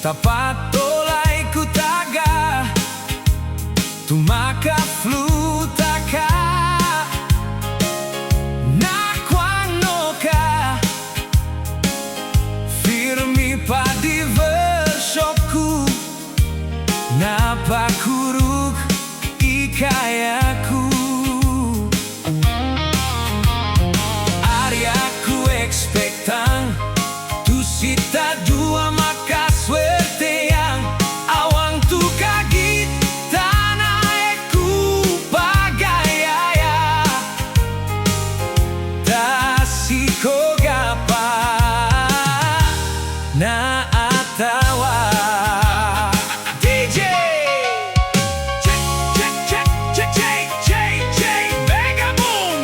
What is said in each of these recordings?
Tapatolai kutaga tu maka flutaka na kwanoka firmi pa diversokku na pakuruk ikayaku ariaku expectang tu sita dua maka suerte yang awang tu kagit tanahku pagayaya tasiko gapa na atawa DJ check check check check check check check mega boom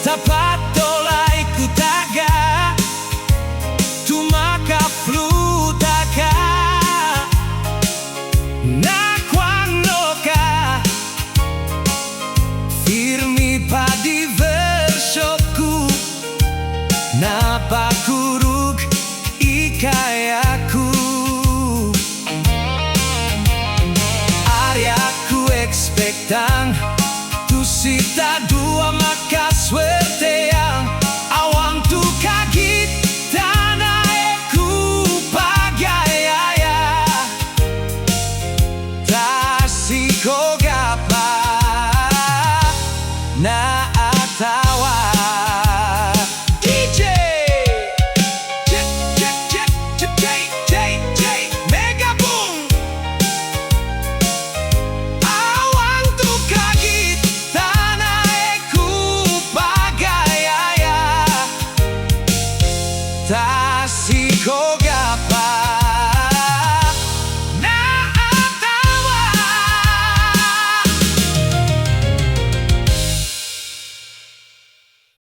Tapatolai kutaga tu maka flutaka na kwanoka firmi pa diversokku na pakuruk ikayaku ariaku expectang tu sita dua maka suerte